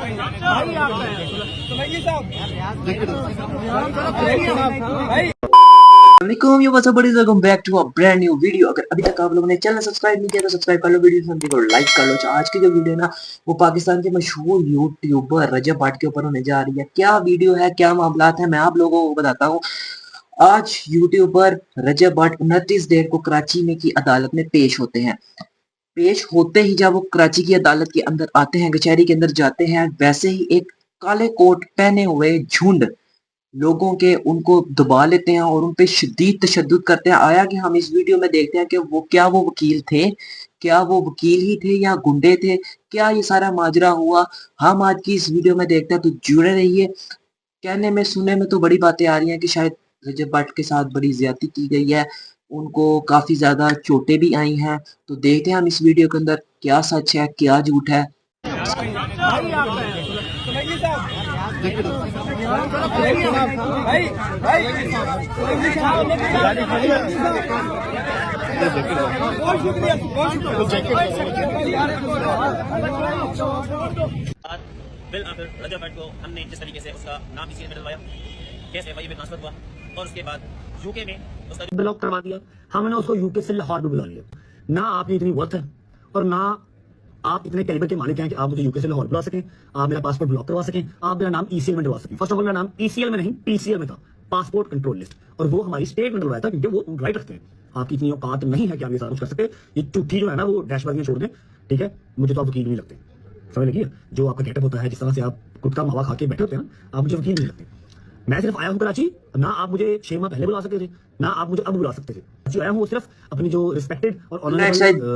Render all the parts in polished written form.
Back to a brand new video. अगर अभी तक आप लोगों ने चैनल सब्सक्राइब नहीं किया तो सब्सक्राइब कर लो, वीडियो को लाइक कर लो। आज की जो वीडियो है ना, वो पाकिस्तान के मशहूर यूट्यूबर रजब भट्ट के ऊपर होने जा रही है। क्या वीडियो है, क्या मामला है, मैं आप लोगों को बताता हूँ। आज यूट्यूबर रजब भट्ट 29 डेट को कराची में की अदालत में पेश होते हैं। पेश होते ही जब वो कराची की अदालत के अंदर आते हैं, कचहरी के अंदर जाते हैं, वैसे ही एक काले कोट पहने हुए झुंड लोगों के उनको दबा लेते हैं और उन पे शदीद तशद्दुद करते हैं। आया कि हम इस वीडियो में देखते हैं कि वो वकील थे, क्या वो वकील ही थे या गुंडे थे, क्या ये सारा माजरा हुआ। हम आज की इस वीडियो में देखते हैं, तो जुड़े रहिए। कहने में सुनने में तो बड़ी बातें आ रही हैं कि शायद रजब भट्ट के साथ बड़ी ज्यादती की गई है, उनको काफी ज्यादा चोटें भी आई हैं। तो देखते हैं हम इस वीडियो के अंदर क्या सच है क्या झूठ है। बिल आखिर रजब भट्ट को हमने जिस तरीके से उसका नाम इसी में डलवाया, केस एफआईए में ट्रांसफर हुआ और उसके बाद यूके में उसका ब्लॉक करवा दिया। हमने उसको यूके से लाहौर में बुला लिया। ना आपकी इतनी वर्थ है और ना आप इतने कैलिबर के मालिक हैं कि आप मुझे यूके से लाहौर बुला सकें, आप मेरा पासपोर्ट ब्लॉक करवा सकें, आप मेरा नाम ईसीएल में डलवा सकें। फर्स्ट ऑफ ऑल मेरा नाम ईसीएल में नहीं पीसीएल में था, पासपोर्ट कंट्रोल लिस्ट, और वो हमारी स्टेट में डलवाया था क्योंकि वो राइट रखते हैं। आपकी इतनी औकात नहीं है कि आप ये सारा कुछ कर सकते। ये झूठी जो है ना वो डैशबाजी में छोड़ दें, ठीक है। मुझे तो आप वकील नहीं लगते, समझ लगी? जो आपका गेटअप होता है, जिस तरह से आप खुद का मावा खा के बैठे होते हैं ना, आप मुझे वकील नहीं लगते। मैं सिर्फ आया हूँ कराची, ना आप मुझे 6 माह पहले बुला सकते थे, ना आप मुझे अब बुला सकते थे। आया हूँ सिर्फ अपनी जो रिस्पेक्टेड और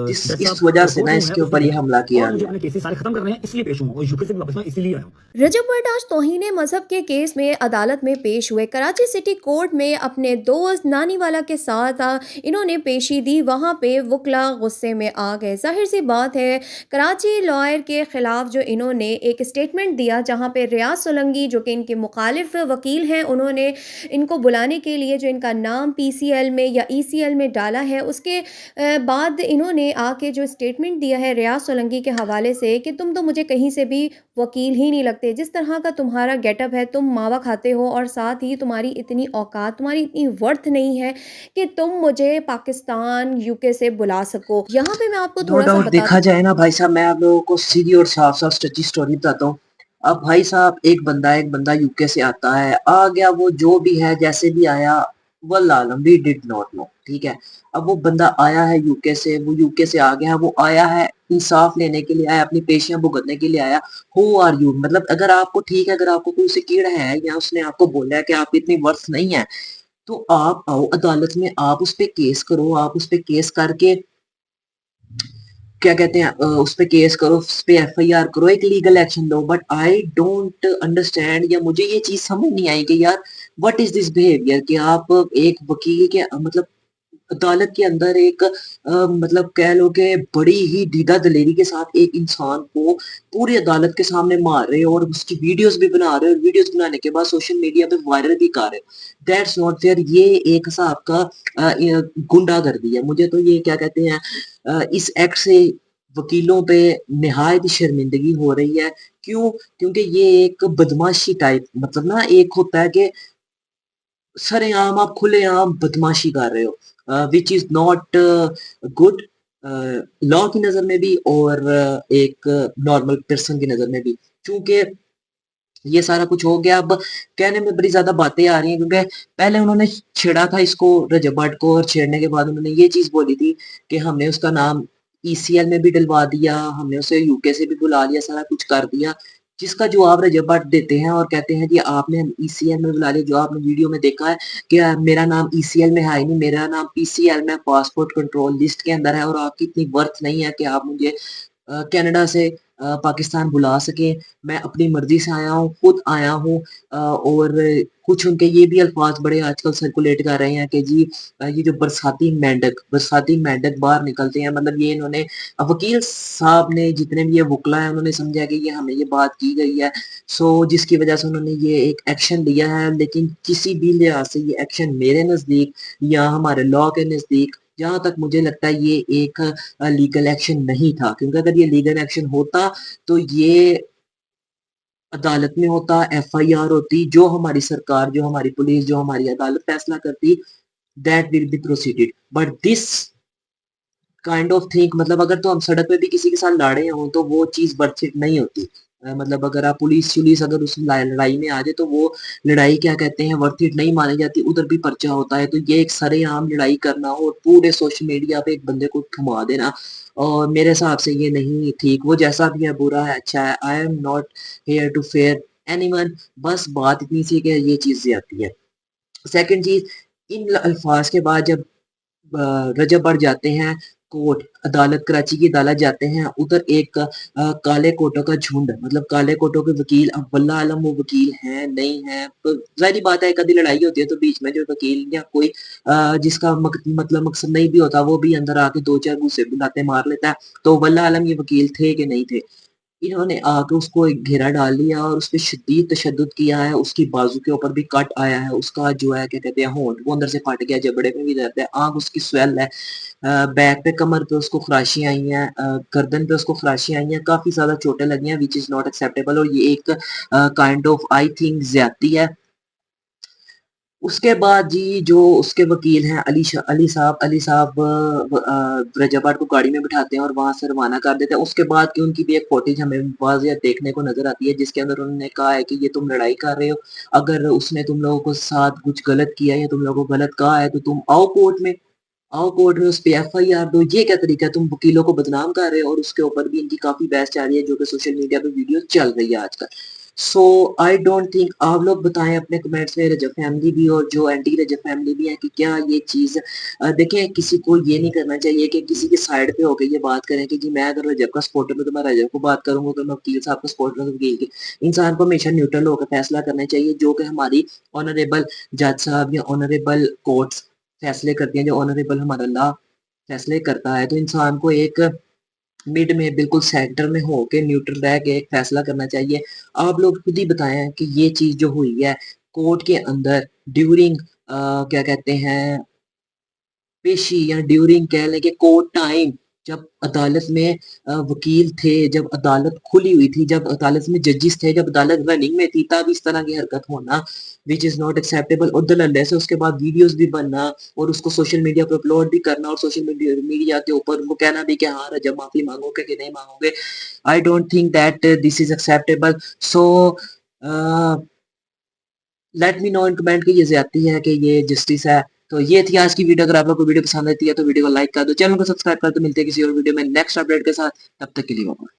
इस वजह से ना इसके ऊपर ये हमला किया, मुझे अपने केसेस सारे खत्म करने हैं, इसलिए पेश हूँ और यूपी से वापस मैं इसलिए आया हूँ। रजब भट्ट आज तौहीन मजहब के केस में अदालत में पेश हुए। कराची सिटी कोर्ट में अपने दोस्त नानीवाला के साथ इन्होंने पेशी दी। वहाँ पे वकला गुस्से में आ गए। जाहिर सी बात है, कराची लॉयर के खिलाफ जो इन्होंने एक स्टेटमेंट दिया, जहाँ पे रियाज सोलंकी जो कि इनके मुखालिफ वकील हैं, उन्होंने इनको बुलाने के लिए जो इनका नाम पीसीएल में या ईसीएल में डाला है, उसके बाद इन्होंने आके जो स्टेटमेंट दिया है रियाज सोलंकी के हवाले से कि तुम तो मुझे कहीं से भी वकील ही नहीं लगते, जिस तरह का तुम्हारा गेटअप है, तुम मावा खाते हो और साथ ही तुम्हारी इतनी औकात, तुम्हारी इतनी वर्थ नहीं है कि तुम मुझे पाकिस्तान यूके से बुला सको। यहाँ पे मैं आपको थोड़ा सा देखा जाए ना भाई साहब, मैं आप लोगों को सीधी और साफ साफ सच्ची स्टोरी बताता हूँ। अब भाई साहब, एक बंदा यूके से आता है, आ गया, वो जो भी है जैसे भी आया, वल्लाह आलम वी डिड नॉट नो, ठीक है। अब वो बंदा आया है यूके से, वो यूके से आ गया है, वो आया है इंसाफ लेने के लिए, आया अपनी पेशियां भुगतने के लिए आया। Who are you? मतलब अगर आपको, ठीक है, अगर आपको कोई से कीड़ा है या उसने आपको बोला है कि आप इतनी वर्थ नहीं है, तो आप आओ अदालत में, आप उस पे केस करो, आप उस पे केस करके क्या कहते हैं, उस पे केस करो, उस पे एफआईआर करो, एक legal action low. But I don't understand, या मुझे ये चीज समझ नहीं आई कि यार व्हाट इज दिस बिहेवियर, कि आप एक वकील के मतलब अदालत के अंदर एक मतलब कह लो कि बड़ी ही दीदा दलेरी के साथ एक इंसान को पूरी अदालत के सामने मार रहे हो और उसकी वीडियोस भी बना रहे हो, और वीडियोस बनाने के बाद सोशल मीडिया पे वायरल भी कर रहे हो। That's not fair. ये एक हिसाब का गुंडागर्दी है। मुझे तो ये क्या कहते हैं, इस एक्ट से वकीलों पे निहायत शर्मिंदगी हो रही है। क्यों? क्योंकि ये एक बदमाशी टाइप, मतलब ना, एक होता है कि सरेआम आप खुलेआम बदमाशी कर रहे हो, which is not good law की नजर में भी और एक नॉर्मल पर्सन की नजर में भी। क्योंकि ये सारा कुछ हो गया, अब कहने में बड़ी ज्यादा बातें आ रही हैं, क्योंकि पहले उन्होंने छेड़ा था इसको, रजब भट्ट को, और छेड़ने के बाद उन्होंने ये चीज बोली थी कि हमने उसका नाम ईसीएल में भी डलवा दिया, हमने उसे यूके से भी बुला लिया, सारा कुछ कर दिया। जिसका जवाब रजब भट्ट देते हैं और कहते हैं कि आपने ईसीएल में बुला लिया। जो आपने वीडियो में देखा है कि मेरा नाम ईसीएल में है नहीं, मेरा नाम पीसीएल में पासपोर्ट कंट्रोल लिस्ट के अंदर है, और आपकी इतनी वर्थ नहीं है कि आप मुझे कनाडा से पाकिस्तान बुला सके। मैं अपनी मर्जी से आया हूँ, खुद आया हूँ। और कुछ उनके ये भी अल्फाज बड़े आजकल सर्कुलेट कर रहे हैं कि जी ये जो बरसाती मेंढक बाहर निकलते हैं, मतलब ये इन्होंने वकील साहब ने, जितने भी ये वकला है, उन्होंने समझा कि ये हमें ये बात की गई है, सो जिसकी वजह से उन्होंने ये एक एक्शन लिया है। लेकिन किसी भी लिहाज से ये एक्शन मेरे नजदीक या हमारे लॉ के नजदीक, जहां तक मुझे लगता है, ये एक लीगल एक्शन नहीं था। क्योंकि अगर ये लीगल एक्शन होता तो ये अदालत में होता, एफआईआर होती, जो हमारी सरकार, जो हमारी पुलिस, जो हमारी अदालत फैसला करती, that will be proceeded. But this kind of think, मतलब अगर तो हम सड़क पे भी किसी के साथ लड़े हों तो वो चीज वर्थ इट नहीं होती। मतलब अगर आप पुलिस अगर उस लड़ाई में आ जाए तो वो लड़ाई क्या कहते हैं वर्थ इट नहीं मानी जाती, उधर भी पर्चा होता है। तो ये एक सरेआम लड़ाई करना और पूरे सोशल मीडिया पे एक बंदे को थमा देना, और मेरे हिसाब से ये नहीं ठीक। वो जैसा भी है, बुरा है अच्छा है, I am not here to fair anyone. बस बात इतनी सी कि ये चीजें आती है। सेकंड चीज, इन अल्फाज के बाद जब रजब बढ़ जाते हैं, कोर्ट अदालत कराची की अदालत जाते हैं, उधर एक काले कोटों का झुंड, मतलब काले कोटों के वकील, अब वल्लाह आलम वो वकील हैं नहीं है, तो जाहिर बात है कभी लड़ाई होती है तो बीच में जो वकील या कोई जिसका मतलब मकसद नहीं भी होता वो भी अंदर आके दो चार घूंसे बुलाते मार लेता है। तो वल्लाह आलम ये वकील थे कि नहीं थे, इन्होंने आके उसको एक घेरा डाल लिया और उसपे शदीद तशद्दुद किया है, उसकी बाजू के ऊपर भी कट आया है, उसका जो है क्या कहते हैं होंठ वो अंदर से फट गया, जबड़े में भी दर्द है, आंख उसकी स्वेल है, बैक पे कमर पे उसको खराशियां आई हैं, गर्दन पे उसको खराशियां आई हैं, काफी ज्यादा चोटें लगी हैं, विच इज नॉट एक्सेप्टेबल, और ये एक काइंड ऑफ आई थिंक ज्यादती है। उसके बाद जी जो उसके वकील हैं अली साहब रजाबाद को गाड़ी में बिठाते हैं और वहां से रवाना कर देते हैं। उसके बाद की उनकी भी एक फुटेज हमें वाज़ेह देखने को नजर आती है, जिसके अंदर उन्होंने कहा है कि ये तुम लड़ाई कर रहे हो, अगर उसने तुम लोगों को साथ कुछ गलत किया है या तुम लोगों को गलत कहा है तो तुम आओ कोर्ट में उस पे एफआईआर दो। ये क्या तरीका है, तुम वकीलों को बदनाम कर रहे हो, और उसके ऊपर भी इनकी काफी बहस चल रही है जो कि सोशल मीडिया पे वीडियो चल रही है आजकल। सो आई डोंट थिंक, आप लोग बताएं अपने कमेंट्स में, रजब फैमिली भी और जो एंटी रजब फैमिली भी है, कि क्या ये चीज देखें, किसी को ये नहीं करना चाहिए कि किसी के साइड पे होकर ये बात करें कि जी मैं अगर रजब का सपोर्टर हूं तो मैं रजब को बात करूंगा, तो मैं वकील साहब का सपोर्टर हूं तो वकील के। इंसान को हमेशा न्यूट्रल होकर फैसला करना चाहिए, जो कि हमारी ऑनरेबल जज साहब या ऑनरेबल कोर्ट्स फैसले करती हैं, जो ऑनरेबल हमारा लॉ फैसले करता है। तो इंसान को एक मिड में बिल्कुल सेंटर में होके न्यूट्रल रह के एक फैसला करना चाहिए। आप लोग खुद ही बताएं कि ये चीज जो हुई है कोर्ट के अंदर ड्यूरिंग क्या कहते हैं पेशी, या ड्यूरिंग कह लें कि कोर्ट टाइम, जब अदालत में वकील थे, जब अदालत खुली हुई थी, जब अदालत में जजेस थे, जब अदालत रनिंग में थी, तब इस तरह की हरकत होना विच इज नॉट एक्सेप्टेबल। और दलल्ले से उसके बाद वीडियोस भी बनना और उसको सोशल मीडिया पर अपलोड भी करना, और सोशल मीडिया के ऊपर उनको कहना भी कि हाँ रजब माफी मांगोगे कि नहीं मांगोगे। I don't think that this is acceptable. So let me know in comment कि ये ज्यादती है कि ये जस्टिस है। तो ये थी आज की वीडियो। अगर आप लोग को वीडियो पसंद आती है तो वीडियो को लाइक कर दो, चैनल को सब्सक्राइब कर दो। मिलते हैं किसी और वीडियो में नेक्स्ट अपडेट के साथ, तब तक के लिए बाय।